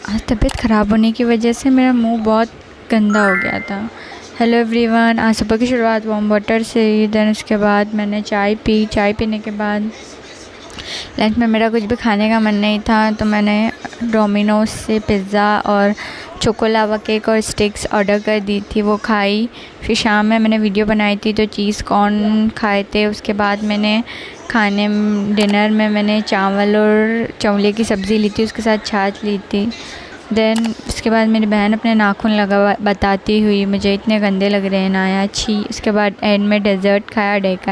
आज तबीयत ख़राब होने की वजह से मेरा मुंह बहुत गंदा हो गया था। हेलो एवरीवन, आज सुबह की शुरुआत वार्म वाटर से ही। देन उसके बाद मैंने चाय पी। चाय पीने के बाद लंच में मेरा कुछ भी खाने का मन नहीं था, तो मैंने डोमिनोज से पिज़्ज़ा और चोको लावा केक और स्टिक्स ऑर्डर कर दी थी, वो खाई। फिर शाम में मैंने वीडियो बनाई थी तो चीज़ कॉर्न खाए थे। उसके बाद मैंने डिनर में मैंने चावल और चौले की सब्ज़ी ली थी, उसके साथ छाछ ली थी। देन उसके बाद मेरी बहन अपने नाखून बताती हुई, मुझे इतने गंदे लग रहे हैं ना यार, छी। उसके बाद एंड में डेज़र्ट खाया, डेका।